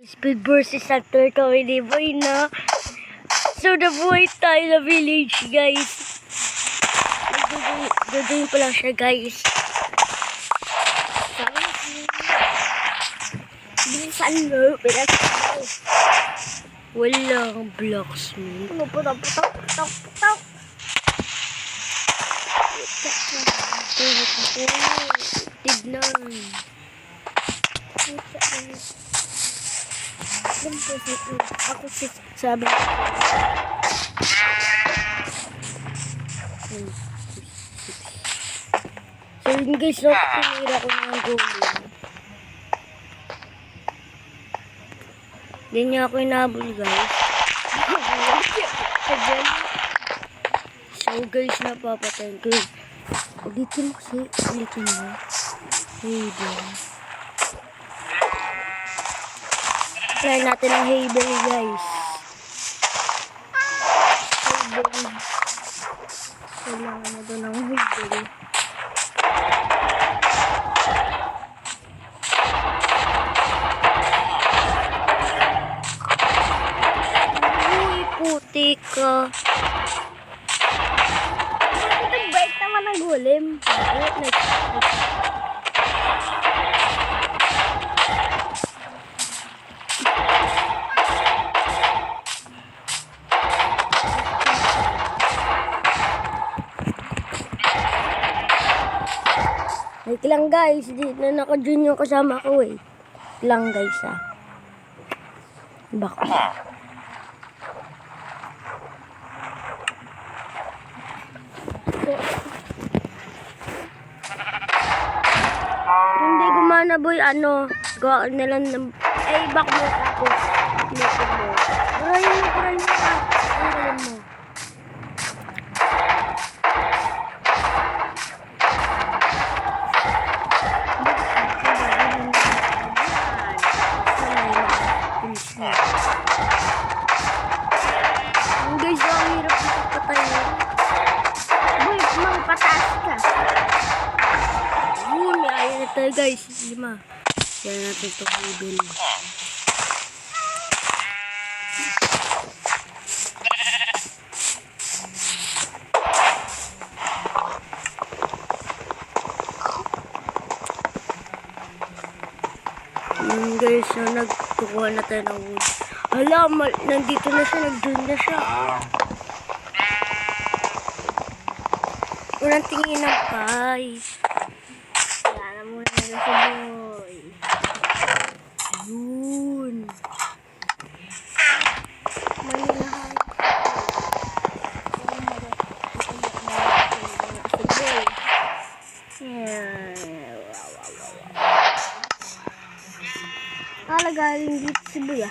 Speed versus Hunter kami ni Boy na. So, nabuhay tayo na village, guys. Gagawin pa lang siya, guys. Bilisan mo. Walang blacksmith. Ano po, putok. Tignan. Ako sabi ko. So yun guys, no, tinira ko ng golem. Hindi niya ako inabol, guys. So guys, napapatayin ko. Ulitin mo kasi. Ulitin mo. Haven. Try natin ang Haven, guys. Haven. Kailangan na doon ang Haven. Uy, putik ka. Ito bait naman ang golem. Wait lang guys, di na naka-join yung kasama ko eh. Lang guys ah. Bako. Hindi gumana boy, ano, gawa na lang ng, back mo ako. Parayin mo. Ang galing mo. Guys, ang hirap dito patayin. Boy, pataas ka. Yun, may ayaw na tayo guys. 5. Yan natin ito Haven. Guys, so nagkukuha na tayo ng wood. Hala, nandito na siya, nag-join na siya. Walang tingin ng pie. Wala na muna na sa boy. Yun. May lahat. Galing dito si Buya.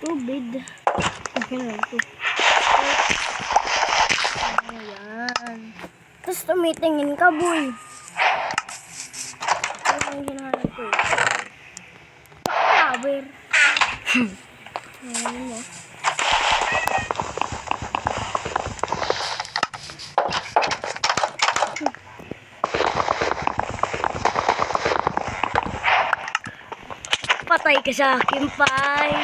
Tubig. Okay na ito. Ayan. Tapos tumitingin ka, boy. Ano yung ginahanap ko eh? Flower. Ayan mo. Patay ka sa akin, Pai.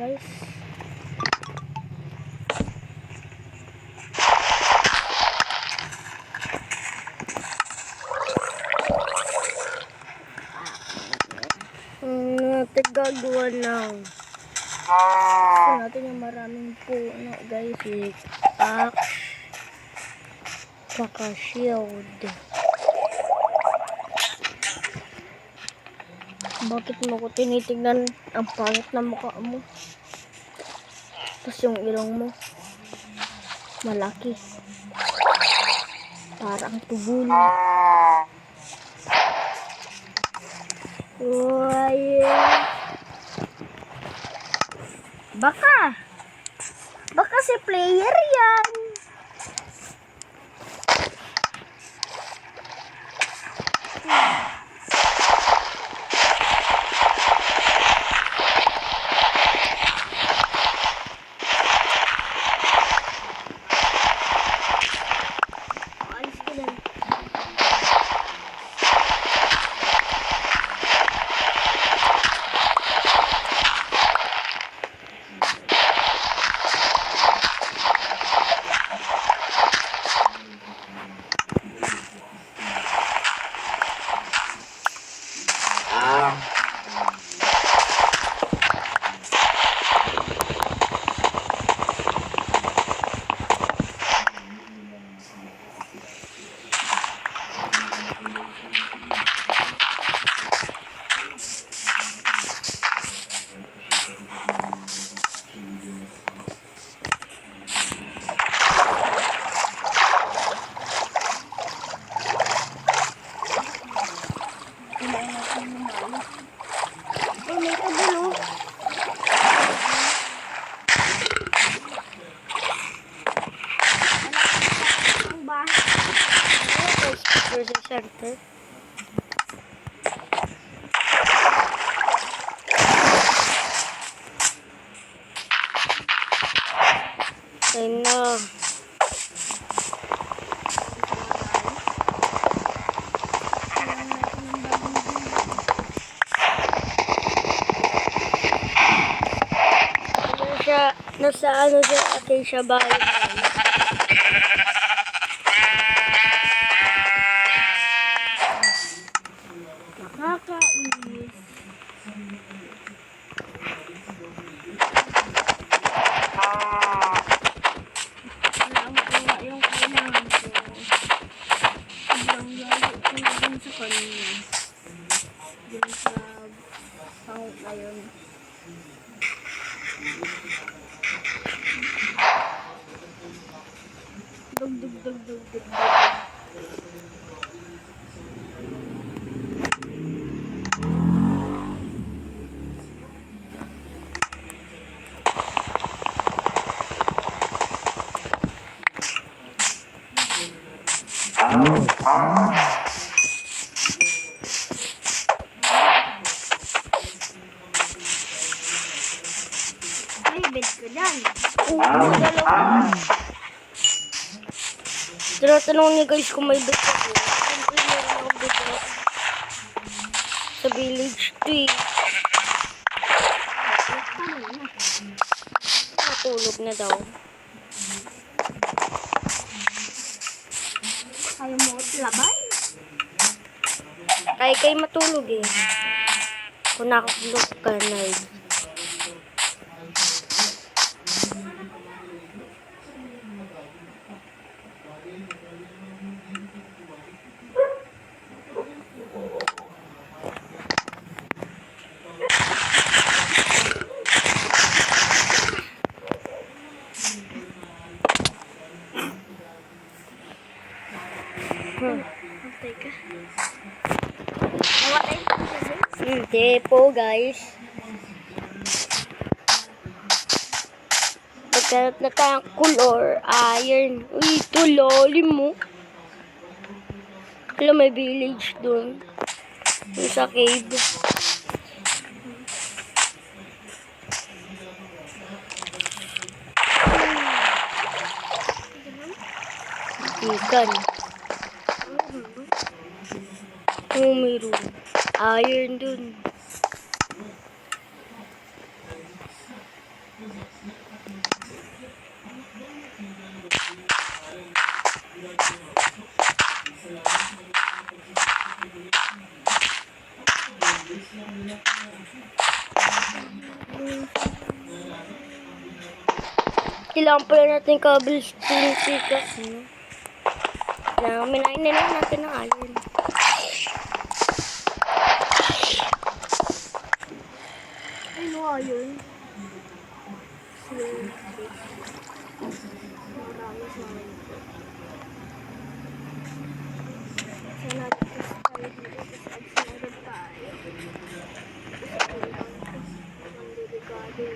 guys. Natin gagawa ng gusto natin yung maraming puno guys. Axe. Saka shield. Bakit mo ko tinitignan ang pangit na mukha mo? Tapos yung ilong mo malaki. Parang tubol. Baka si player yan. Alis ko lang. Center. Ayun na. Nasa ano siya, Acacia Bahay. Nakakainis. Wala yung kailangan ko. Sobrang lalo ko din sa kanina. Dun sa sound na yun. Dug. May bed ko dyan. Dalawa. Tinatanong niya guys kung may bed ako. Siyempre meron akong bed ako. Sa village 3. Natulog na daw. Ayaw mo labay? Kay matulog eh. Kung nakakulog ka na eh. Teka. Nawatay ko siya guys. Hindi po guys. Magkaroon na tayong color iron. Uy, ito lalim mo. Alam, may village dun. Yung sa cave. Ikan. Oh, mayroon. Iron dun. Kailangan pala natin cobblestone pikas. Minain na lang natin ng alien. Ay, no, ayun. Slave fish. Marami sa akin. Sana tapos tayo dito. Tapos absunod tayo. Kasi kailangan ko. Mandirigado.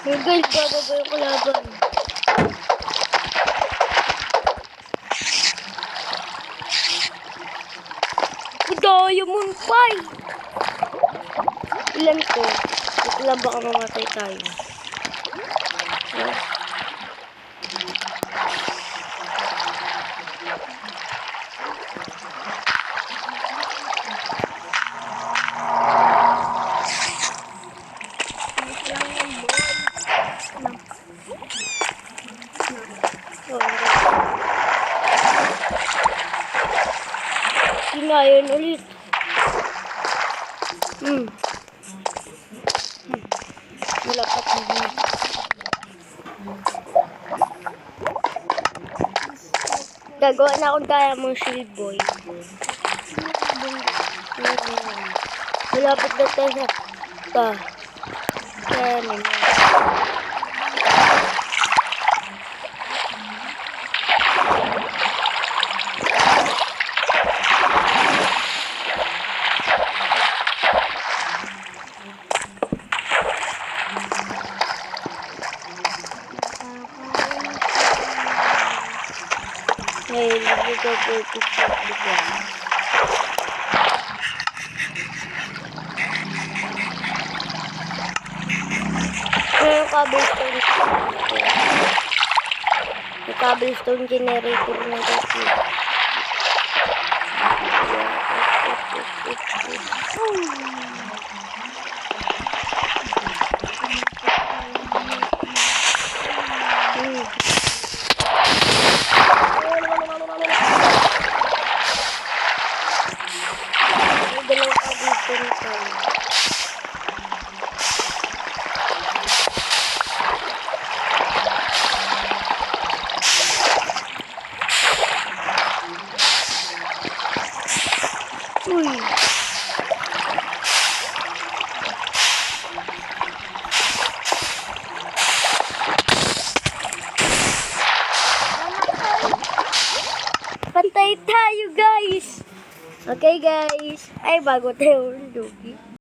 Hey guys, bababa yung kalaban. Diamond pie! Ilan to? Ito lang baka mamatay tayo. Sinayan ulit. Wala pa tayo. Gagawa na akong diamond shield boy. Malapit na tayo sa ngayon, yung cobblestone generator na kasi. Dalawang cobblestone tayo. Pantay tayo guys! Okay guys! Ay, bago tayo lugi.